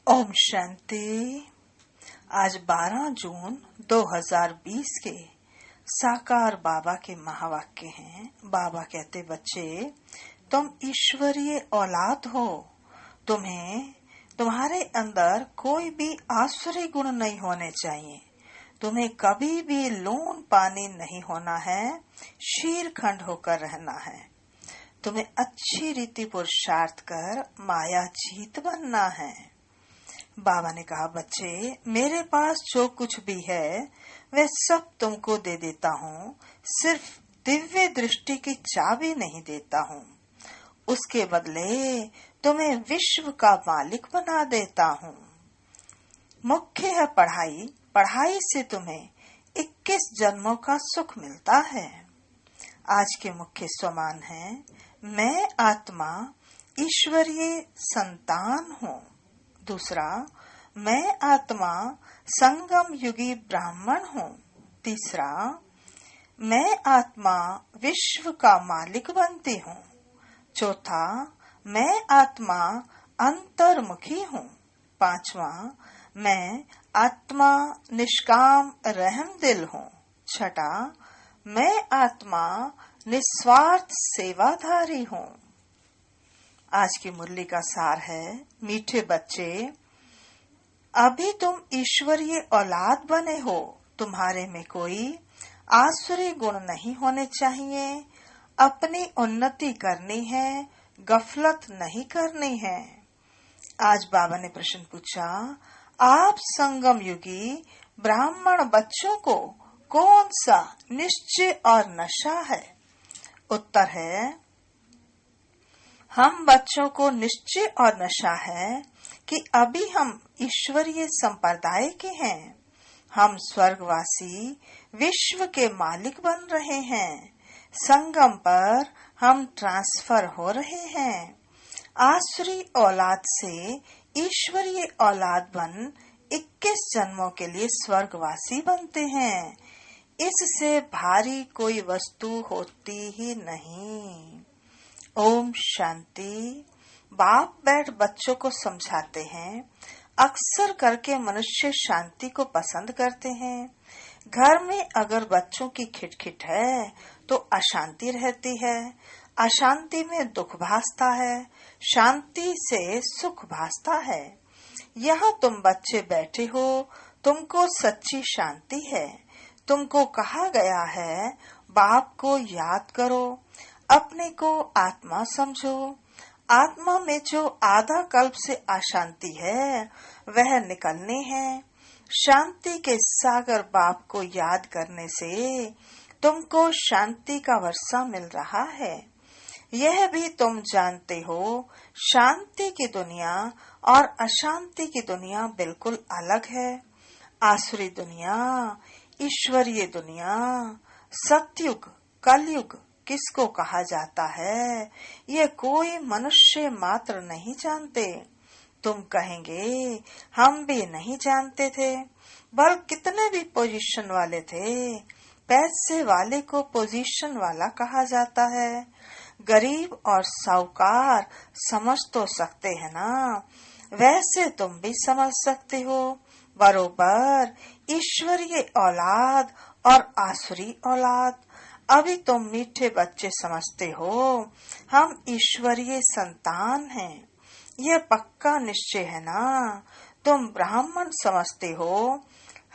ओम शांति। आज 12 जून 2020 के साकार बाबा के महावाक्य हैं। बाबा कहते, बच्चे तुम ईश्वरीय औलाद हो। तुम्हारे अंदर कोई भी आसुरी गुण नहीं होने चाहिए। तुम्हें कभी भी लून पानी नहीं होना है, शीर खंड होकर रहना है। तुम्हें अच्छी रीति पुरुषार्थ कर माया जीत बनना है। बाबा ने कहा, बच्चे मेरे पास जो कुछ भी है वह सब तुमको दे देता हूँ, सिर्फ दिव्य दृष्टि की चाबी नहीं देता हूँ। उसके बदले तुम्हें विश्व का मालिक बना देता हूँ। मुख्य है पढ़ाई। पढ़ाई से तुम्हें 21 जन्मों का सुख मिलता है। आज के मुख्य स्वमान है, मैं आत्मा ईश्वरीय संतान हूँ। दूसरा, मैं आत्मा संगम युगी ब्राह्मण हूँ। तीसरा, मैं आत्मा विश्व का मालिक बनती हूँ। चौथा, मैं आत्मा अंतर्मुखी हूँ। पांचवा, मैं आत्मा निष्काम रहम दिल हूँ। छठा, मैं आत्मा निस्वार्थ सेवाधारी हूँ। आज की मुरली का सार है, मीठे बच्चे अभी तुम ईश्वरीय औलाद बने हो। तुम्हारे में कोई आसुरी गुण नहीं होने चाहिए। अपनी उन्नति करनी है, गफलत नहीं करनी है। आज बाबा ने प्रश्न पूछा, आप संगम युगी ब्राह्मण बच्चों को कौन सा निश्चय और नशा है? उत्तर है, हम बच्चों को निश्चय और नशा है कि अभी हम ईश्वरीय संप्रदाय के हैं। हम स्वर्गवासी विश्व के मालिक बन रहे हैं। संगम पर हम ट्रांसफर हो रहे हैं। आसुरी औलाद से ईश्वरीय औलाद बन 21 जन्मों के लिए स्वर्गवासी बनते हैं। इससे भारी कोई वस्तु होती ही नहीं। ओम शांति। बाप बैठ बच्चों को समझाते हैं। अक्सर करके मनुष्य शांति को पसंद करते हैं। घर में अगर बच्चों की खिटखिट है तो अशांति रहती है। अशांति में दुख भासता है, शांति से सुख भासता है। यहाँ तुम बच्चे बैठे हो, तुमको सच्ची शांति है। तुमको कहा गया है, बाप को याद करो, अपने को आत्मा समझो। आत्मा में जो आधा कल्प से अशांति है वह निकलनी है। शांति के सागर बाप को याद करने से तुमको शांति का वर्षा मिल रहा है। यह भी तुम जानते हो, शांति की दुनिया और अशांति की दुनिया बिल्कुल अलग है। आसुरी दुनिया, ईश्वरीय दुनिया, सतयुग, कलयुग किसको कहा जाता है, ये कोई मनुष्य मात्र नहीं जानते। तुम कहेंगे, हम भी नहीं जानते थे। बल कितने भी पोजीशन वाले थे। पैसे वाले को पोजीशन वाला कहा जाता है। गरीब और साहूकार समझ तो सकते हैं ना, वैसे तुम भी समझ सकते हो। बरोबर ईश्वरीय औलाद और आसुरी औलाद। अभी तुम मीठे बच्चे समझते हो, हम ईश्वरीय संतान हैं। यह पक्का निश्चय है ना। तुम ब्राह्मण समझते हो,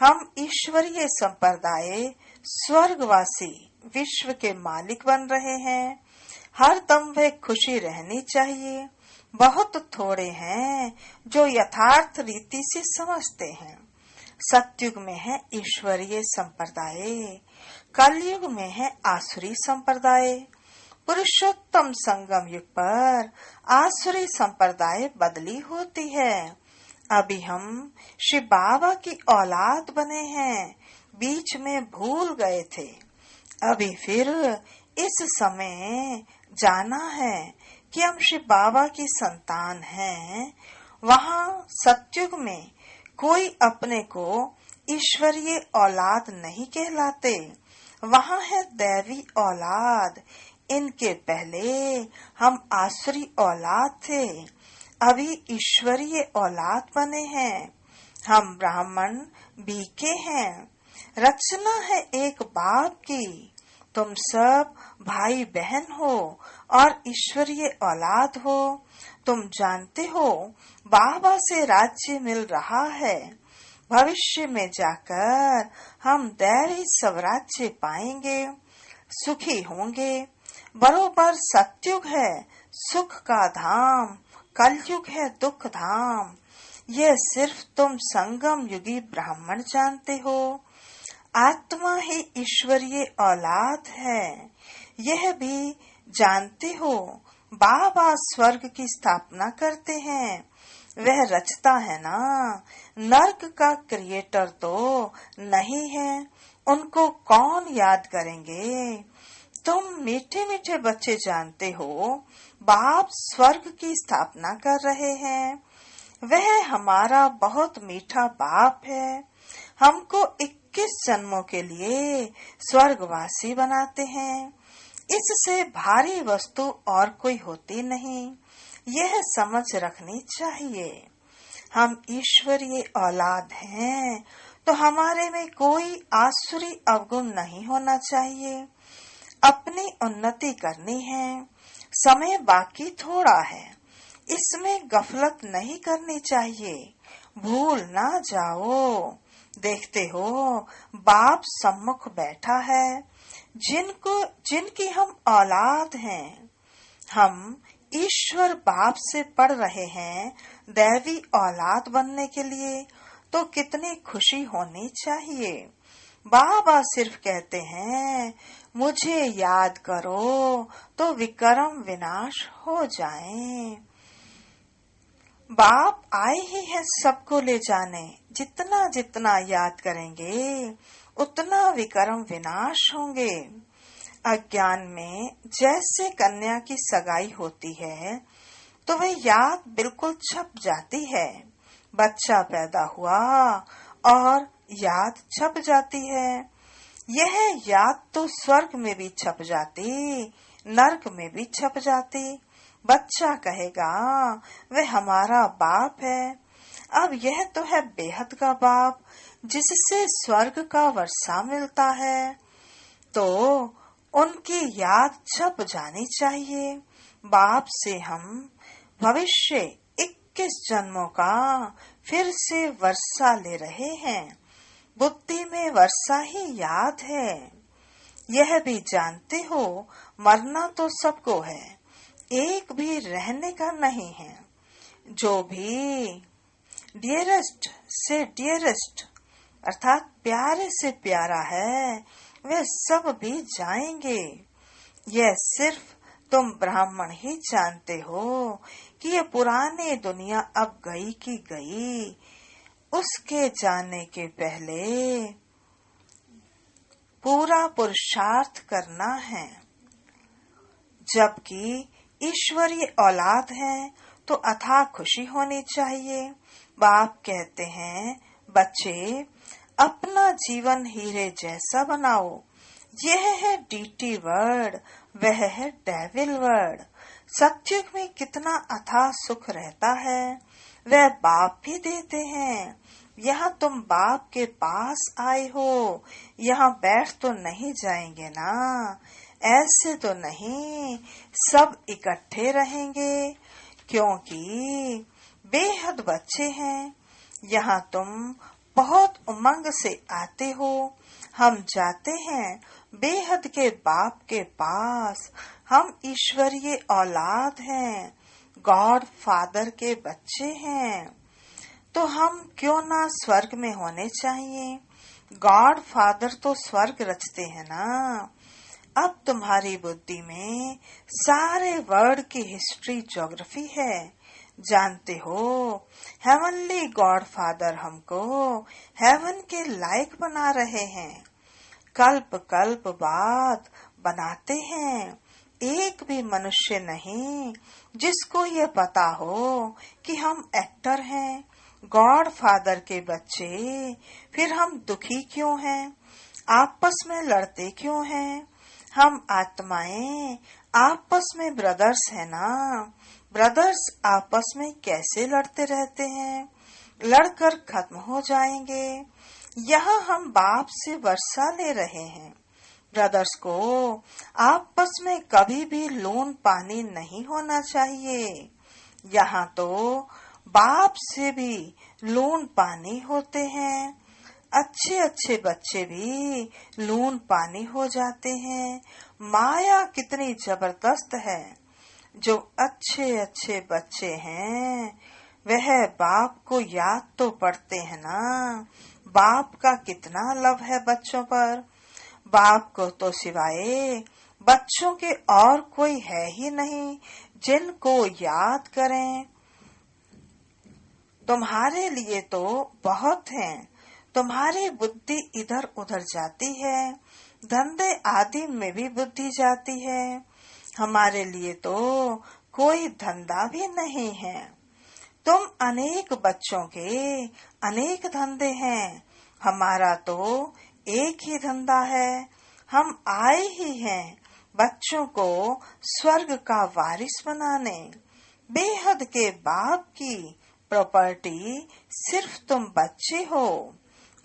हम ईश्वरीय संप्रदाय स्वर्गवासी विश्व के मालिक बन रहे हैं। हर दम वह खुशी रहनी चाहिए। बहुत थोड़े हैं जो यथार्थ रीति से समझते हैं। सतयुग में है ईश्वरीय संप्रदाय, कलयुग में है आसुरी संप्रदाय। पुरुषोत्तम संगम युग पर आसुरी संप्रदाय बदली होती है। अभी हम श्री बाबा की औलाद बने हैं, बीच में भूल गए थे। अभी फिर इस समय जाना है कि हम श्री बाबा की संतान हैं। वहाँ सतयुग में कोई अपने को ईश्वरीय औलाद नहीं कहलाते। वहाँ है दैवी औलाद। इनके पहले हम आसुरी औलाद थे। अभी ईश्वरीय औलाद बने हैं। हम ब्राह्मण बीके हैं। रचना है एक बाप की। तुम सब भाई बहन हो और ईश्वरीय औलाद हो। तुम जानते हो बाबा से राज्य मिल रहा है। भविष्य में जाकर हम दैवी स्वराज्य पाएंगे, सुखी होंगे। बरोबर सत्युग है सुख का धाम, कलयुग है दुख धाम। यह सिर्फ तुम संगम युगी ब्राह्मण जानते हो। आत्मा ही ईश्वरीय औलाद है, यह भी जानते हो। बाबा स्वर्ग की स्थापना करते हैं, वह रचता है ना। नर्क का क्रिएटर तो नहीं है, उनको कौन याद करेंगे। तुम मीठे मीठे बच्चे जानते हो बाप स्वर्ग की स्थापना कर रहे हैं। वह हमारा बहुत मीठा बाप है। हमको 21 जन्मों के लिए स्वर्गवासी बनाते हैं। इससे भारी वस्तु और कोई होती नहीं, यह समझ रखनी चाहिए। हम ईश्वरीय औलाद हैं तो हमारे में कोई आसुरी अवगुण नहीं होना चाहिए। अपनी उन्नति करनी है। समय बाकी थोड़ा है, इसमें गफलत नहीं करनी चाहिए। भूल ना जाओ। देखते हो बाप सम्मुख बैठा है। जिनकी हम औलाद हैं, हम ईश्वर बाप से पढ़ रहे हैं दैवी औलाद बनने के लिए, तो कितनी खुशी होनी चाहिए। बाबा सिर्फ कहते हैं मुझे याद करो तो विक्रम विनाश हो जाएं। बाप आए ही है सबको ले जाने। जितना जितना याद करेंगे उतना विक्रम विनाश होंगे। अज्ञान में जैसे कन्या की सगाई होती है तो वह याद बिल्कुल छप जाती है। बच्चा पैदा हुआ और याद छप जाती है। यह याद तो स्वर्ग में भी छप जाती, नरक में भी छप जाती। बच्चा कहेगा वह हमारा बाप है। अब यह तो है बेहद का बाप, जिससे स्वर्ग का वर्षा मिलता है, तो उनकी याद छप जानी चाहिए। बाप से हम भविष्य 21 जन्मों का फिर से वर्षा ले रहे हैं। बुद्धि में वर्षा ही याद है। यह भी जानते हो मरना तो सबको है, एक भी रहने का नहीं है। जो भी डियरेस्ट से डियरेस्ट अर्थात प्यारे से प्यारा है, वे सब भी जाएंगे। यह सिर्फ तुम ब्राह्मण ही जानते हो कि ये पुरानी दुनिया अब गई की गई। उसके जाने के पहले पूरा पुरुषार्थ करना है। जबकि ईश्वरीय औलाद है तो अथाह खुशी होनी चाहिए। बाप कहते हैं बच्चे अपना जीवन हीरे जैसा बनाओ। यह है डीटी वर्ड, वह है डेविल वर्ड। सत्युग में कितना अथाह सुख रहता है, वह बाप भी देते हैं। यहाँ तुम बाप के पास आए हो, यहाँ बैठ तो नहीं जाएंगे ना। ऐसे तो नहीं, सब इकट्ठे रहेंगे, क्योंकि बेहद बच्चे हैं। यहाँ तुम बहुत उमंग से आते हो। हम जाते हैं बेहद के बाप के पास। हम ईश्वरीय औलाद हैं, गॉड फादर के बच्चे हैं, तो हम क्यों ना स्वर्ग में होने चाहिए। गॉड फादर तो स्वर्ग रचते हैं ना। अब तुम्हारी बुद्धि में सारे वर्ड की हिस्ट्री ज्योग्राफी है। जानते हो हेवनली गॉड फादर हमको हेवन के लायक बना रहे हैं। कल्प कल्प बाद बनाते हैं। एक भी मनुष्य नहीं जिसको ये पता हो कि हम एक्टर हैं, गॉड फादर के बच्चे। फिर हम दुखी क्यों हैं, आपस में लड़ते क्यों हैं। हम आत्माएं आपस में ब्रदर्स है ना। ब्रदर्स आपस में कैसे लड़ते रहते हैं, लड़कर खत्म हो जाएंगे। यहाँ हम बाप से वर्षा ले रहे हैं। ब्रदर्स को आपस में कभी भी लोन पानी नहीं होना चाहिए। यहाँ तो बाप से भी लोन पानी होते हैं। अच्छे अच्छे बच्चे भी लोन पानी हो जाते हैं। माया कितनी जबरदस्त है। जो अच्छे अच्छे बच्चे हैं वह बाप को याद तो पड़ते हैं ना। बाप का कितना लव है बच्चों पर। बाप को तो सिवाय बच्चों के और कोई है ही नहीं जिनको याद करें। तुम्हारे लिए तो बहुत हैं। तुम्हारी बुद्धि इधर उधर जाती है, धंधे आदि में भी बुद्धि जाती है। हमारे लिए तो कोई धंधा भी नहीं है। तुम अनेक बच्चों के अनेक धंधे हैं, हमारा तो एक ही धंधा है। हम आए ही हैं बच्चों को स्वर्ग का वारिस बनाने। बेहद के बाप की प्रॉपर्टी सिर्फ तुम बच्चे हो।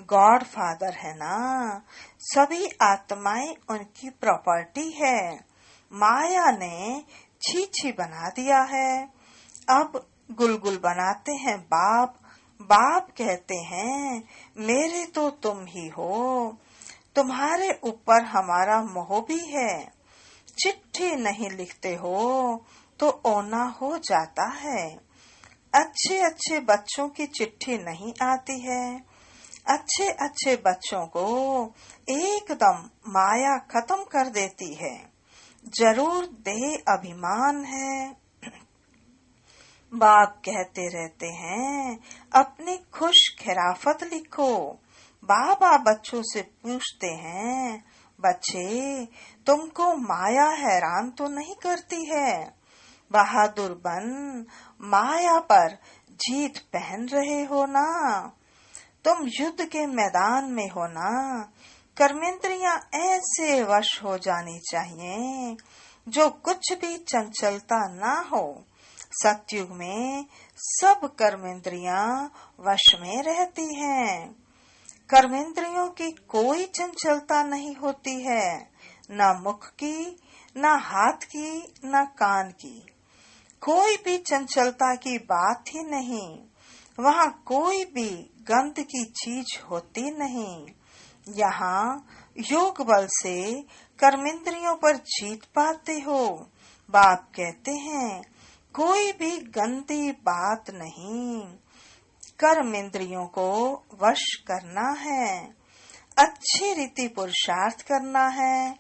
गॉड फादर है ना, सभी आत्माएं उनकी प्रॉपर्टी है। माया ने छी बना दिया है। अब गुलगुल बनाते हैं बाप। बाप कहते हैं मेरे तो तुम ही हो। तुम्हारे ऊपर हमारा मोह भी है। चिट्ठी नहीं लिखते हो तो ओना हो जाता है। अच्छे अच्छे बच्चों की चिट्ठी नहीं आती है। अच्छे अच्छे बच्चों को एकदम माया खत्म कर देती है। जरूर देह अभिमान है। बाप कहते रहते हैं अपनी खुश खिराफत लिखो। बाबा बच्चों से पूछते हैं बच्चे तुमको माया हैरान तो नहीं करती है? बहादुर बन माया पर जीत पहन रहे हो ना। तुम युद्ध के मैदान में हो ना। कर्मेंद्रियां ऐसे वश हो जानी चाहिए जो कुछ भी चंचलता ना हो। सतयुग में सब कर्मेंद्रियां वश में रहती हैं। कर्मेंद्रियों की कोई चंचलता नहीं होती है, न मुख की, न हाथ की, न कान की। कोई भी चंचलता की बात ही नहीं। वहाँ कोई भी गंध की चीज होती नहीं। यहाँ योग बल से कर्मेंद्रियों पर जीत पाते हो। बाप कहते हैं कोई भी गंदी बात नहीं। कर्म इंद्रियों को वश करना है। अच्छी रीति पुरुषार्थ करना है।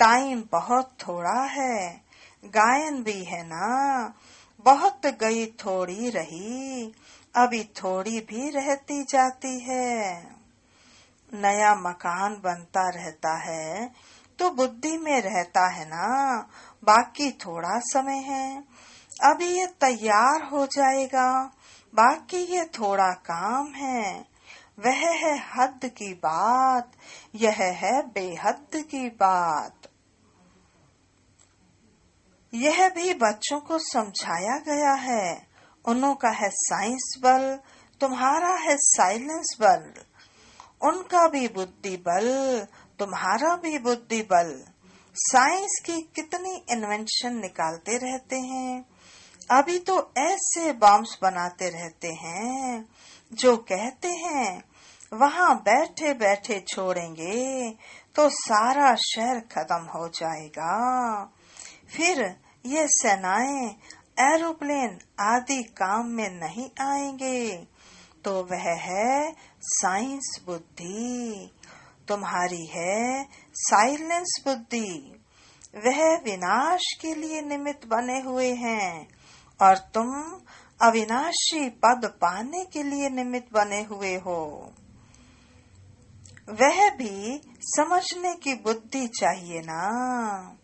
टाइम बहुत थोड़ा है। गायन भी है ना, बहुत गई थोड़ी रही, अभी थोड़ी भी रहती जाती है। नया मकान बनता रहता है तो बुद्धि में रहता है ना, बाकी थोड़ा समय है। अभी ये तैयार हो जाएगा, बाकी ये थोड़ा काम है। वह है हद की बात, यह है बेहद की बात। यह भी बच्चों को समझाया गया है। उन्हों का है साइंस बल, तुम्हारा है साइलेंस बल। उनका भी बुद्धि बल, तुम्हारा भी बुद्धि बल। साइंस की कितनी इन्वेंशन निकालते रहते हैं। अभी तो ऐसे बॉम्ब्स बनाते रहते हैं जो कहते हैं वहाँ बैठे बैठे छोड़ेंगे तो सारा शहर खत्म हो जाएगा। फिर ये सेनाएं एरोप्लेन आदि काम में नहीं आएंगे। तो वह है साइंस बुद्धि, तुम्हारी है साइलेंस बुद्धि। वह विनाश के लिए निमित्त बने हुए हैं और तुम अविनाशी पद पाने के लिए निमित्त बने हुए हो। वह भी समझने की बुद्धि चाहिए ना।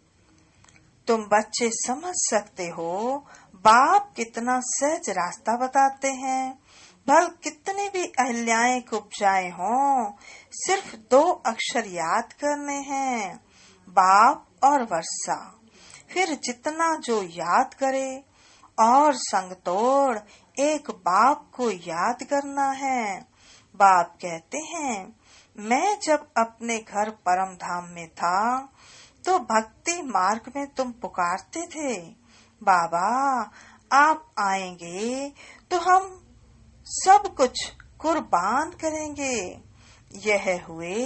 तुम बच्चे समझ सकते हो बाप कितना सहज रास्ता बताते हैं। भल कितनी भी अहिल्याएं कुब्जाएं हों, सिर्फ 2 अक्षर याद करने हैं, बाप और वर्षा। फिर जितना जो याद करे और संग तोड़ एक बाप को याद करना है। बाप कहते हैं, मैं जब अपने घर परम धाम में था तो भक्ति मार्ग में तुम पुकारते थे, बाबा आप आएंगे तो हम सब कुछ कुर्बान करेंगे। यह हुए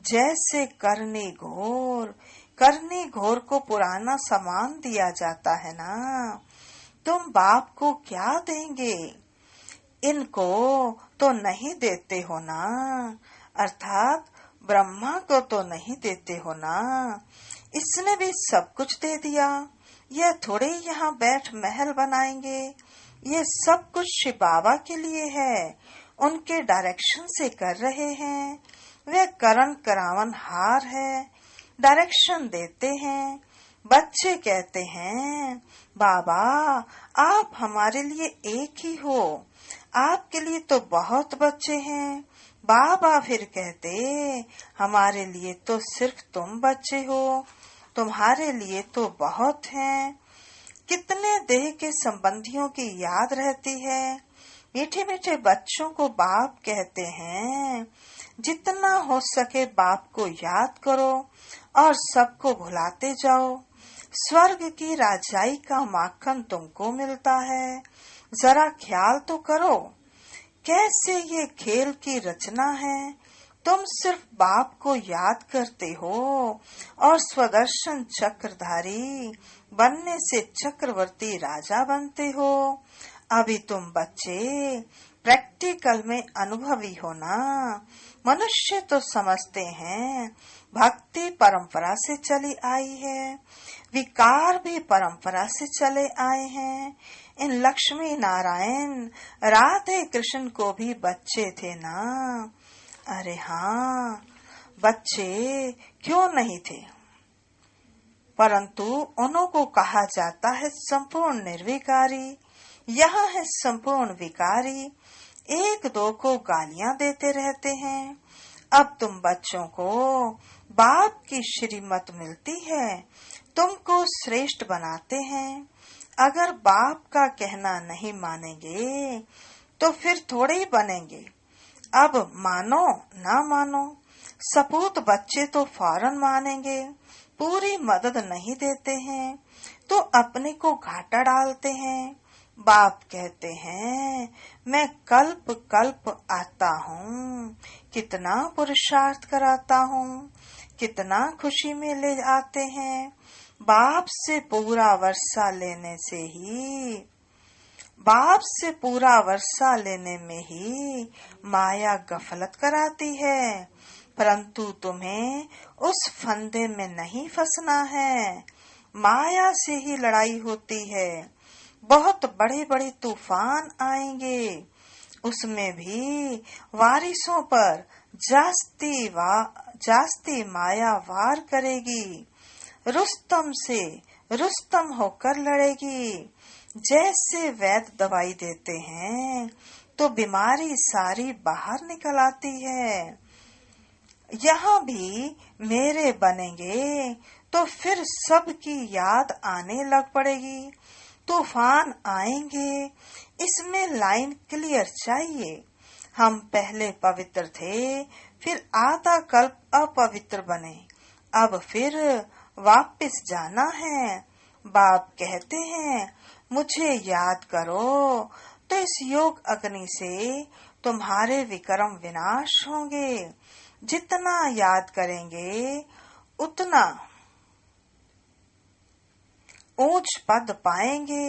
जैसे करनी घोर को पुराना सामान दिया जाता है ना, तुम बाप को क्या देंगे? इनको तो नहीं देते हो ना, अर्थात ब्रह्मा को तो नहीं देते हो ना। इसने भी सब कुछ दे दिया। यह थोड़े यहाँ बैठ महल बनाएंगे। ये सब कुछ शिव बाबा के लिए है, उनके डायरेक्शन से कर रहे हैं। वे करण करावन हार है, डायरेक्शन देते हैं। बच्चे कहते हैं, बाबा आप हमारे लिए एक ही हो, आपके लिए तो बहुत बच्चे हैं। बाबा फिर कहते, हमारे लिए तो सिर्फ तुम बच्चे हो, तुम्हारे लिए तो बहुत हैं। कितने देह के संबंधियों की याद रहती है। मीठे मीठे बच्चों को बाप कहते हैं, जितना हो सके बाप को याद करो और सबको भुलाते जाओ। स्वर्ग की राजाई का माखन तुमको मिलता है, जरा ख्याल तो करो कैसे ये खेल की रचना है। तुम सिर्फ बाप को याद करते हो और स्वदर्शन चक्रधारी बनने से चक्रवर्ती राजा बनते हो। अभी तुम बच्चे प्रैक्टिकल में अनुभवी हो ना। मनुष्य तो समझते हैं भक्ति परंपरा से चली आई है, विकार भी परंपरा से चले आए हैं। इन लक्ष्मी नारायण राधे कृष्ण को भी बच्चे थे ना। अरे हाँ, बच्चे क्यों नहीं थे, परंतु उन्हों को कहा जाता है संपूर्ण निर्विकारी। यहाँ है संपूर्ण विकारी, एक दो को गालियां देते रहते हैं। अब तुम बच्चों को बाप की श्रीमत मिलती है, तुमको श्रेष्ठ बनाते हैं। अगर बाप का कहना नहीं मानेंगे तो फिर थोड़े ही बनेंगे। अब मानो ना मानो, सपूत बच्चे तो फौरन मानेंगे। पूरी मदद नहीं देते हैं तो अपने को घाटा डालते हैं। बाप कहते हैं, मैं कल्प कल्प आता हूँ, कितना पुरुषार्थ कराता हूँ, कितना खुशी में ले आते हैं। बाप से पूरा वर्षा लेने में ही माया गफलत कराती है, परंतु तुम्हें उस फंदे में नहीं फंसना है। माया से ही लड़ाई होती है, बहुत बड़े बड़े तूफान आएंगे, उसमें भी वारिसों पर जास्ती माया वार करेगी, रुस्तम से रुस्तम होकर लड़ेगी। जैसे वैद्य दवाई देते हैं तो बीमारी सारी बाहर निकल आती है। यहाँ भी मेरे बनेंगे तो फिर सबकी याद आने लग पड़ेगी। तूफान आएंगे, इसमें लाइन क्लियर चाहिए। हम पहले पवित्र थे, फिर आधा कल्प अपवित्र बने, अब फिर वापस जाना है। बाप कहते हैं, मुझे याद करो तो इस योग अग्नि से तुम्हारे विक्रम विनाश होंगे। जितना याद करेंगे उतना ऊंच पद पाएंगे।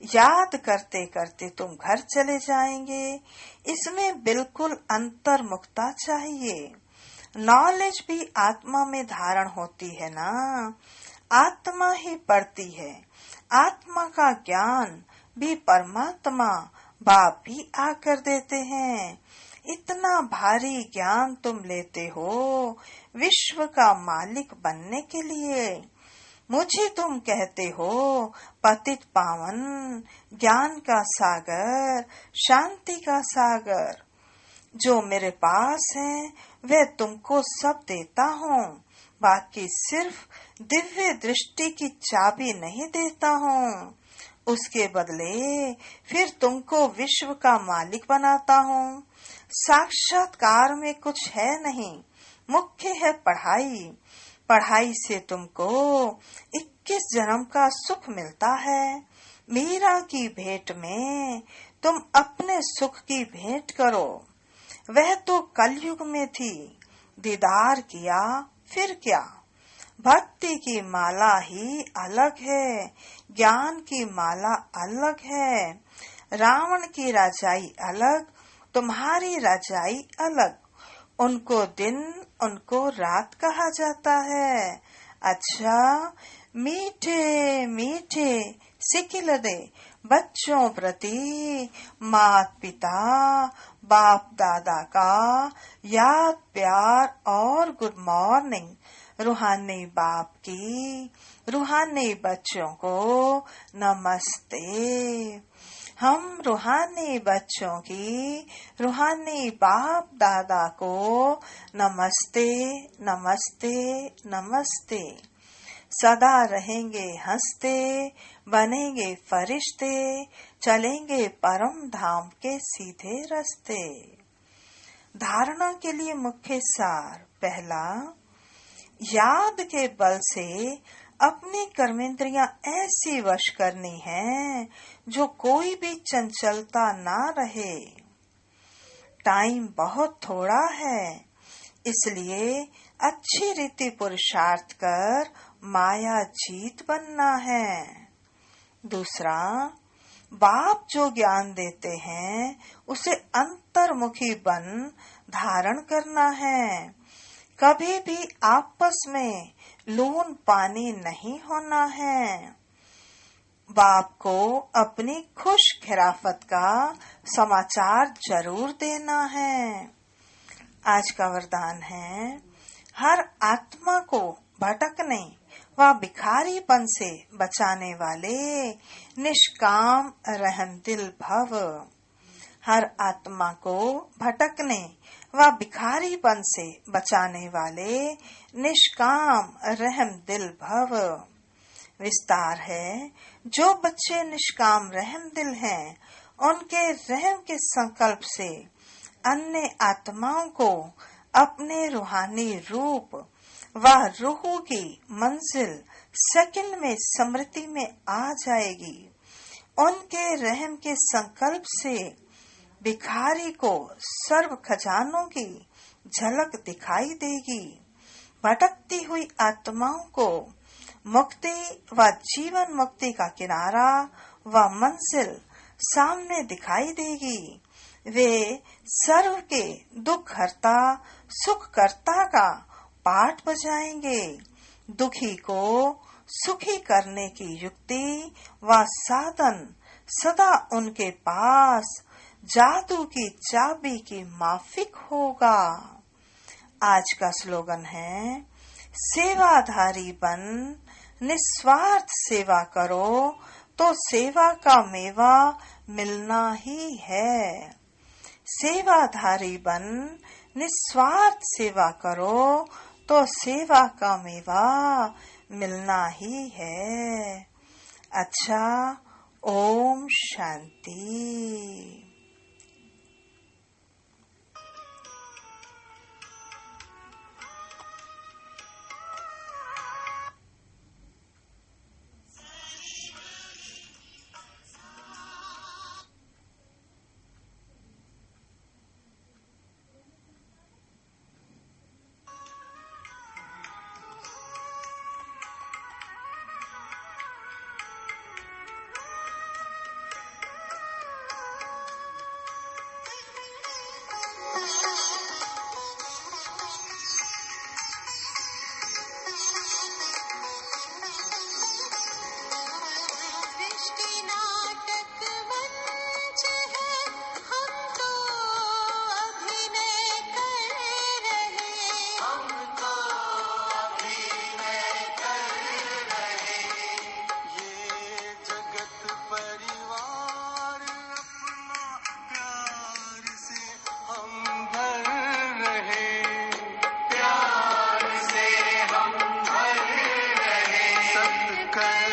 याद करते करते तुम घर चले जाएंगे। इसमें बिल्कुल अंतर्मुखता चाहिए। नॉलेज भी आत्मा में धारण होती है ना, आत्मा ही पढ़ती है। आत्मा का ज्ञान भी परमात्मा बाप ही आकर देते हैं। इतना भारी ज्ञान तुम लेते हो विश्व का मालिक बनने के लिए। मुझे तुम कहते हो पतित पावन, ज्ञान का सागर, शांति का सागर। जो मेरे पास है वह तुमको सब देता हूँ, बाकी सिर्फ दिव्य दृष्टि की चाबी नहीं देता हूँ। उसके बदले फिर तुमको विश्व का मालिक बनाता हूँ। साक्षात्कार में कुछ है नहीं, मुख्य है पढ़ाई। पढ़ाई से तुमको 21 जन्म का सुख मिलता है। मीरा की भेंट में तुम अपने सुख की भेंट करो। वह तो कलयुग में थी, दीदार किया फिर क्या। भक्ति की माला ही अलग है, ज्ञान की माला अलग है। रावण की राजाई अलग, तुम्हारी राजाई अलग। उनको दिन उनको रात कहा जाता है। अच्छा, मीठे मीठे सिकिलदे बच्चों प्रति माता पिता बाप दादा का याद प्यार और गुड मॉर्निंग। रूहानी बाप की रूहानी बच्चों को नमस्ते। हम रूहानी बच्चों की रूहानी बाप दादा को नमस्ते नमस्ते नमस्ते। सदा रहेंगे हंसते, बनेंगे फरिश्ते, चलेंगे परम धाम के सीधे रास्ते। धारणा के लिए मुख्य सार। पहला, याद के बल से अपनी कर्मेंद्रियां ऐसी वश करनी है जो कोई भी चंचलता ना रहे। टाइम बहुत थोड़ा है, इसलिए अच्छी रीति पुरुषार्थ कर माया जीत बनना है। दूसरा, बाप जो ज्ञान देते हैं उसे अंतर्मुखी बन धारण करना है। कभी भी आपस में लून पानी नहीं होना है। बाप को अपनी खुश खिराफत का समाचार जरूर देना है। आज का वरदान है, हर आत्मा को भटकने व भिखारीपन से बचाने वाले निष्काम रहमदिल भव। हर आत्मा को भटकने व भिखारीपन से बचाने वाले निष्काम रहमदिल भव। विस्तार है, जो बच्चे निष्काम रहमदिल हैं, उनके रहम के संकल्प से अन्य आत्माओं को अपने रूहानी रूप व रूह की मंजिल सेकंड में स्मृति में आ जाएगी। उनके रहम के संकल्प से भिखारी को सर्व खजानों की झलक दिखाई देगी। भटकती हुई आत्माओं को मुक्ति व जीवन मुक्ति का किनारा व मंजिल सामने दिखाई देगी। वे सर्व के दुख हरता सुख करता का पाठ बजाएंगे। दुखी को सुखी करने की युक्ति व साधन सदा उनके पास जादू की चाबी की माफिक होगा। आज का स्लोगन है, सेवाधारी बन निस्वार्थ सेवा करो तो सेवा का मेवा मिलना ही है। सेवाधारी बन निस्वार्थ सेवा करो तो सेवा का मेवा मिलना ही है। अच्छा, ओम शांति। कर